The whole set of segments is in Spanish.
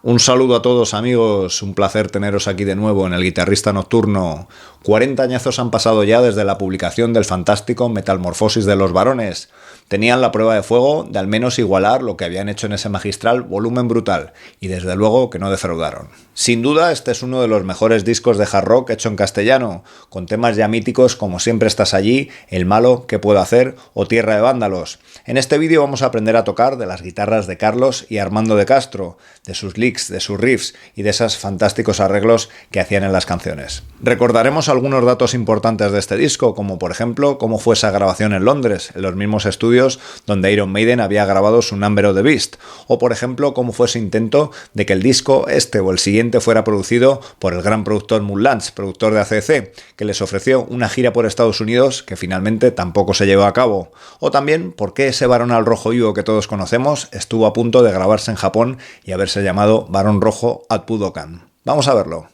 Un saludo a todos amigos, un placer teneros aquí de nuevo en El Guitarrista Nocturno. 40 añazos han pasado ya desde la publicación del fantástico Metamorfosis de los Varones. Tenían la prueba de fuego de al menos igualar lo que habían hecho en ese magistral Volumen Brutal, y desde luego que no defraudaron. Sin duda este es uno de los mejores discos de hard rock hecho en castellano, con temas ya míticos como Siempre estás allí, El malo, ¿qué puedo hacer? O Tierra de vándalos. En este vídeo vamos a aprender a tocar de las guitarras de Carlos y Armando de Castro, de sus licks, de sus riffs y de esos fantásticos arreglos que hacían en las canciones. Recordaremos algunos datos importantes de este disco, como por ejemplo cómo fue esa grabación en Londres, en los mismos estudios donde Iron Maiden había grabado su Number of the Beast, o por ejemplo cómo fue ese intento de que el disco este o el siguiente fuera producido por el gran productor Mutt Lange, productor de AC/DC, que les ofreció una gira por Estados Unidos que finalmente tampoco se llevó a cabo, o también por qué ese varón al rojo vivo que todos conocemos estuvo a punto de grabarse en Japón y haberse llamado Varón Rojo at Budokan. Vamos a verlo.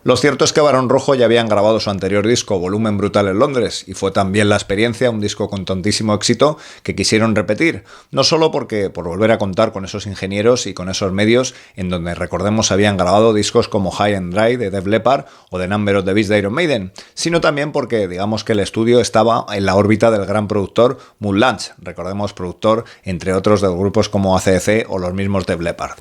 Lo cierto es que Varón Rojo ya habían grabado su anterior disco, Volumen Brutal, en Londres, y fue también la experiencia, un disco con tantísimo éxito, que quisieron repetir, no solo por volver a contar con esos ingenieros y con esos medios en donde, recordemos, habían grabado discos como High and Dry de Def Leppard o The Number of the Beast de Iron Maiden, sino también porque, digamos que el estudio estaba en la órbita del gran productor Mutt Lange, recordemos, productor, entre otros, de grupos como AC/DC o los mismos Def Leppard.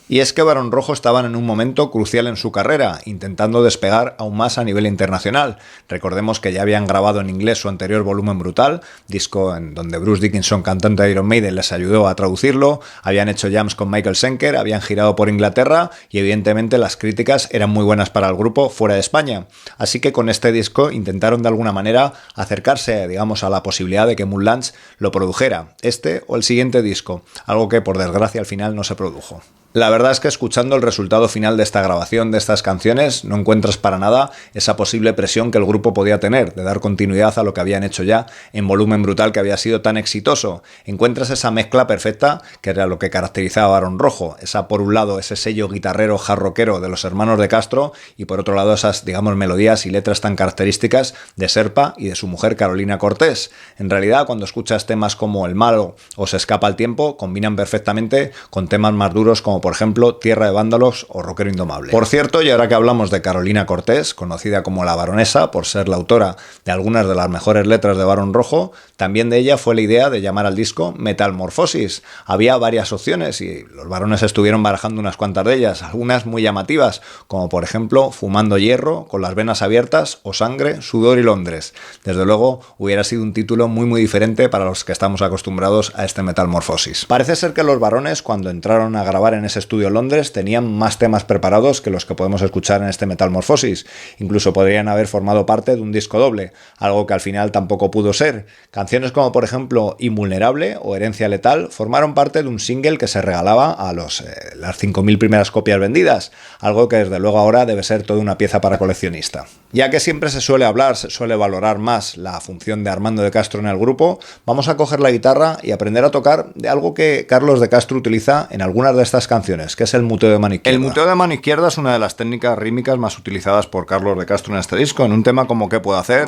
Y es que Varón Rojo estaban en un momento crucial en su carrera, intentando despegar aún más a nivel internacional. Recordemos que ya habían grabado en inglés su anterior Volumen Brutal, disco en donde Bruce Dickinson, cantante de Iron Maiden, les ayudó a traducirlo, habían hecho jams con Michael Schenker, habían girado por Inglaterra y evidentemente las críticas eran muy buenas para el grupo fuera de España. Así que con este disco intentaron de alguna manera acercarse, digamos, a la posibilidad de que Mutt Lange lo produjera, este o el siguiente disco, algo que por desgracia al final no se produjo. La verdad es que escuchando el resultado final de esta grabación de estas canciones no encuentras para nada esa posible presión que el grupo podía tener de dar continuidad a lo que habían hecho ya en Volumen Brutal, que había sido tan exitoso. Encuentras esa mezcla perfecta que era lo que caracterizaba a Varón Rojo, esa por un lado ese sello guitarrero hard rockero de los hermanos de Castro y por otro lado esas, digamos, melodías y letras tan características de Serpa y de su mujer Carolina Cortés. En realidad, cuando escuchas temas como El malo o Se escapa el tiempo, combinan perfectamente con temas más duros como por ejemplo Tierra de vándalos o Rockero indomable. Por cierto, y ahora que hablamos de Carolina Cortés, conocida como la Baronesa por ser la autora de algunas de las mejores letras de Varón Rojo, también de ella fue la idea de llamar al disco Metamorfosis. Había varias opciones y los varones estuvieron barajando unas cuantas de ellas, algunas muy llamativas, como por ejemplo Fumando hierro, Con las venas abiertas o Sangre, sudor y Londres. Desde luego hubiera sido un título muy diferente para los que estamos acostumbrados a este Metamorfosis. Parece ser que los varones, cuando entraron a grabar en ese estudio en Londres, tenían más temas preparados que los que podemos escuchar en este Metamorfosis. Incluso podrían haber formado parte de un disco doble, algo que al final tampoco pudo ser. Canciones como por ejemplo Invulnerable o Herencia letal formaron parte de un single que se regalaba a las 5.000 primeras copias vendidas, algo que desde luego ahora debe ser toda una pieza para coleccionista. Ya que siempre se suele valorar más la función de Armando de Castro en el grupo, vamos a coger la guitarra y aprender a tocar de algo que Carlos de Castro utiliza en algunas de estas canciones, que es el muteo de mano izquierda. El muteo de mano izquierda es una de las técnicas rítmicas más utilizadas por Carlos de Castro en este disco, en un tema como ¿Qué puedo hacer?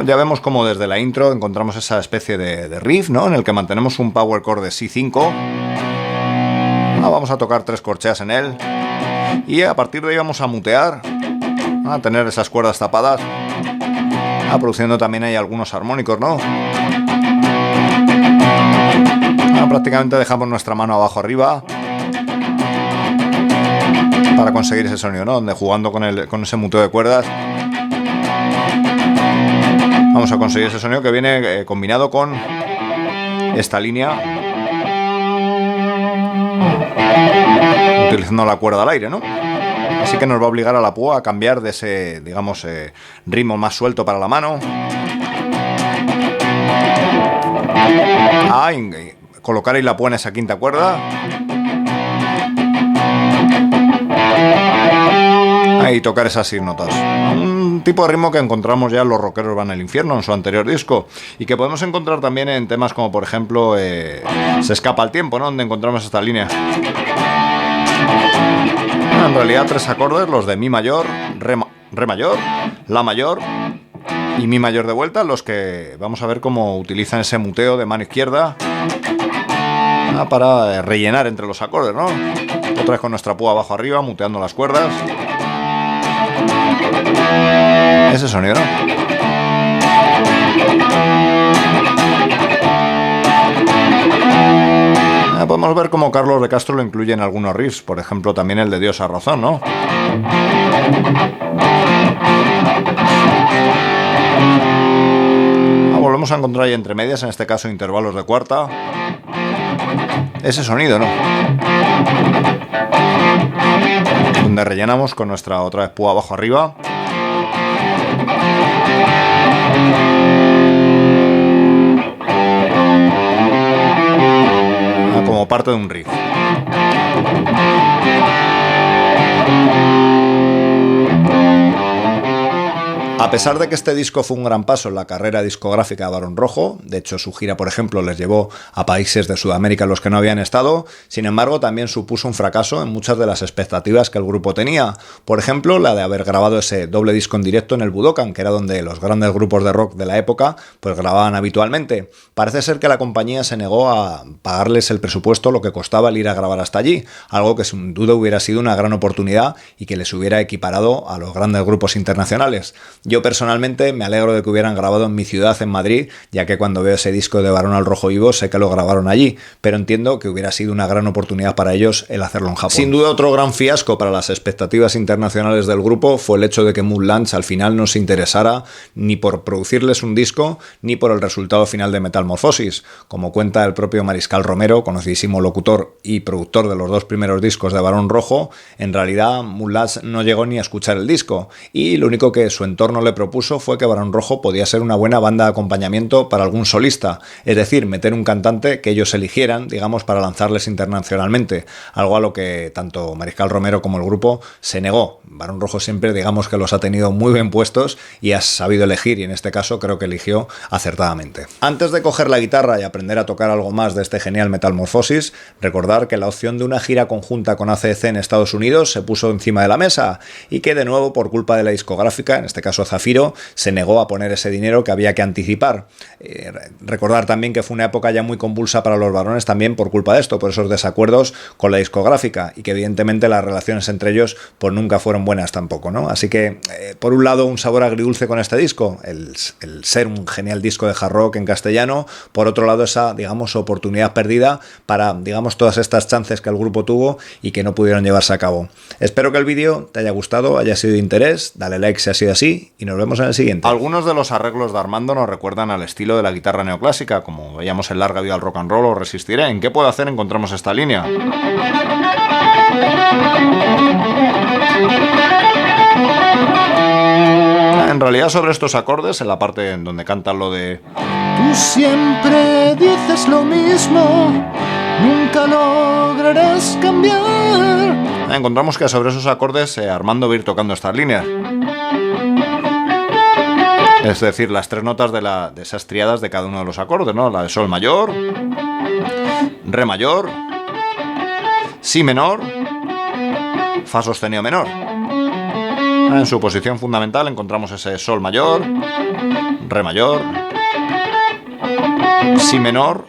Ya vemos como desde la intro encontramos esa especie de riff, ¿no?, en el que mantenemos un power chord de Si5. Vamos a tocar 3 corcheas en él y a partir de ahí vamos a mutear, a tener esas cuerdas tapadas, produciendo también ahí algunos armónicos, ¿no? Prácticamente dejamos nuestra mano abajo arriba para conseguir ese sonido, ¿no?, donde jugando con ese muteo de cuerdas vamos a conseguir ese sonido que viene combinado con esta línea, utilizando la cuerda al aire, ¿no? Así que nos va a obligar a la púa a cambiar de ese, digamos, ritmo más suelto para la mano a colocar ahí la púa en esa quinta cuerda y tocar esas 6 notas. Un tipo de ritmo que encontramos ya en Los Rockeros van al infierno, en su anterior disco, y que podemos encontrar también en temas como por ejemplo Se escapa el tiempo, ¿no?, donde encontramos esta línea. En realidad 3 acordes, los de mi mayor, re mayor, la mayor y mi mayor de vuelta, los que vamos a ver cómo utilizan ese muteo de mano izquierda para rellenar entre los acordes, ¿no? Otra vez con nuestra púa abajo arriba, muteando las cuerdas. Ese sonido, ¿no? Podemos ver cómo Carlos de Castro lo incluye en algunos riffs, por ejemplo también el de Dios a razón, ¿no? Volvemos a encontrar ahí entre medias, en este caso intervalos de cuarta. Ese sonido, ¿no? Donde rellenamos con nuestra otra vez púa abajo arriba. Como parte de un riff. A pesar de que este disco fue un gran paso en la carrera discográfica de Barón Rojo, de hecho su gira, por ejemplo, les llevó a países de Sudamérica en los que no habían estado, sin embargo también supuso un fracaso en muchas de las expectativas que el grupo tenía. Por ejemplo, la de haber grabado ese doble disco en directo en el Budokan, que era donde los grandes grupos de rock de la época pues grababan habitualmente. Parece ser que la compañía se negó a pagarles el presupuesto, lo que costaba el ir a grabar hasta allí, algo que sin duda hubiera sido una gran oportunidad y que les hubiera equiparado a los grandes grupos internacionales. Yo personalmente me alegro de que hubieran grabado en mi ciudad, en Madrid, ya que cuando veo ese disco de Barón al Rojo Vivo sé que lo grabaron allí, pero entiendo que hubiera sido una gran oportunidad para ellos el hacerlo en Japón. Sin duda otro gran fiasco para las expectativas internacionales del grupo fue el hecho de que Mutt Lange al final no se interesara ni por producirles un disco ni por el resultado final de Metamorfosis. Como cuenta el propio Mariscal Romero, conocidísimo locutor y productor de los 2 primeros discos de Barón Rojo, en realidad Mutt Lange no llegó ni a escuchar el disco y lo único que su entorno le propuso fue que Barón Rojo podía ser una buena banda de acompañamiento para algún solista, es decir, meter un cantante que ellos eligieran, digamos, para lanzarles internacionalmente, algo a lo que tanto Mariscal Romero como el grupo se negó. Barón Rojo siempre, digamos, que los ha tenido muy bien puestos y ha sabido elegir, y en este caso creo que eligió acertadamente. Antes de coger la guitarra y aprender a tocar algo más de este genial Metamorfosis, recordar que la opción de una gira conjunta con AC/DC en Estados Unidos se puso encima de la mesa y que de nuevo por culpa de la discográfica, en este caso Zafiro, se negó a poner ese dinero que había que anticipar. Recordar también que fue una época ya muy convulsa para los varones también por culpa de esto, por esos desacuerdos con la discográfica, y que evidentemente las relaciones entre ellos pues nunca fueron buenas tampoco, ¿no? Así que por un lado un sabor agridulce con este disco, el ser un genial disco de hard rock en castellano, por otro lado esa, digamos, oportunidad perdida para, digamos, todas estas chances que el grupo tuvo y que no pudieron llevarse a cabo. Espero que el vídeo te haya gustado, haya sido de interés, dale like si ha sido así y nos vemos en el siguiente. Algunos de los arreglos de Armando nos recuerdan al estilo de la guitarra neoclásica, como veíamos en Larga Vida al Rock and Roll o Resistiré. ¿En qué puedo hacer? Encontramos esta línea. En realidad sobre estos acordes, en la parte en donde cantan lo de tú siempre dices lo mismo, nunca lograrás cambiar, encontramos que sobre esos acordes Armando va a ir tocando estas líneas. Es decir, las 3 notas de esas triadas de cada uno de los acordes, ¿no? La de sol mayor, re mayor, si menor, fa sostenido menor. En su posición fundamental encontramos ese sol mayor, re mayor, si menor,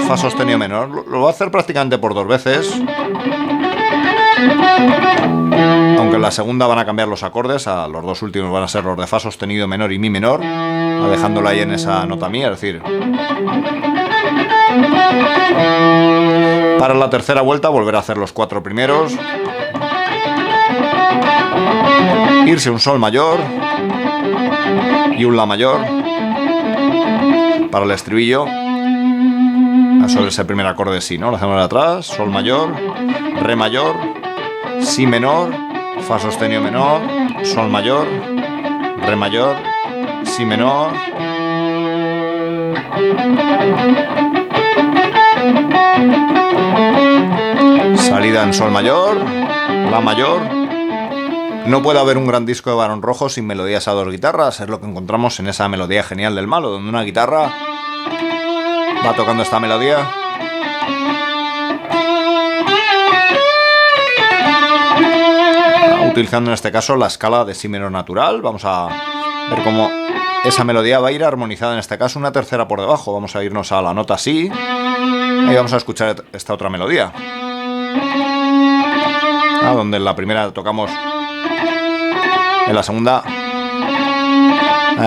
fa sostenido menor. Lo va a hacer prácticamente por 2 veces. Aunque en la segunda van a cambiar los acordes, a los 2 últimos van a ser los de fa sostenido menor y mi menor, dejándolo ahí en esa nota mía, es decir. Para la tercera vuelta volver a hacer los 4 primeros, irse un sol mayor y un la mayor para el estribillo. Sobre ese primer acorde sí, ¿no? Lo hacemos de atrás, sol mayor, re mayor, si menor, fa sostenido menor, sol mayor, re mayor, si menor. Salida en sol mayor, la mayor. No puede haber un gran disco de Barón Rojo sin melodías a 2 guitarras, es lo que encontramos en esa melodía genial del malo, donde una guitarra va tocando esta melodía. utilizando en este caso la escala de si menor natural. Vamos a ver cómo esa melodía va a ir armonizada, en este caso una tercera por debajo. Vamos a irnos a la nota si. Ahí vamos a escuchar esta otra melodía. Donde en la primera tocamos, en la segunda,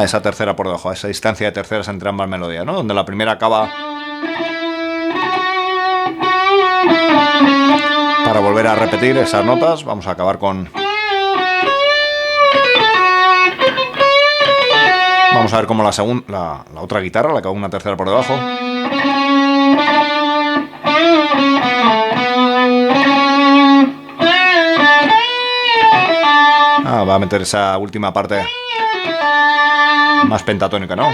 esa tercera por debajo, a esa distancia de terceras entre ambas melodías, ¿no? Donde la primera acaba, para volver a repetir esas notas, vamos a acabar con... Vamos a ver cómo la otra guitarra la acaba una tercera por debajo. Va a meter esa última parte más pentatónica, ¿no?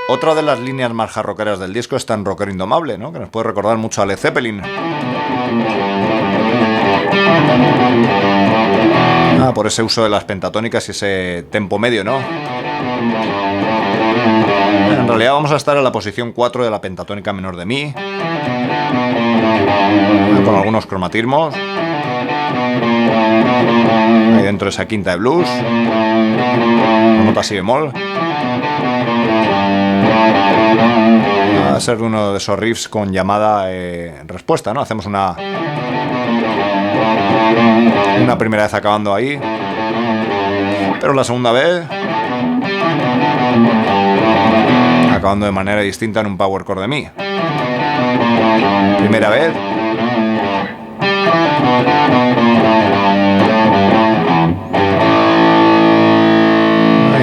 Otra de las líneas más hard rockeras del disco está en Rockero Indomable, ¿no? Que nos puede recordar mucho a Led Zeppelin. Por ese uso de las pentatónicas y ese tempo medio, ¿no? En realidad vamos a estar en la posición 4 de la pentatónica menor de mi, con algunos cromatismos. Ahí dentro de esa quinta de blues, nota si bemol. Va a ser uno de esos riffs con llamada respuesta, ¿no? Hacemos una primera vez acabando ahí, pero la segunda vez acabando de manera distinta en un power chord de mi. Primera vez.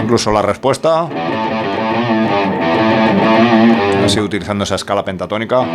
Incluso la respuesta. Así utilizando esa escala pentatónica.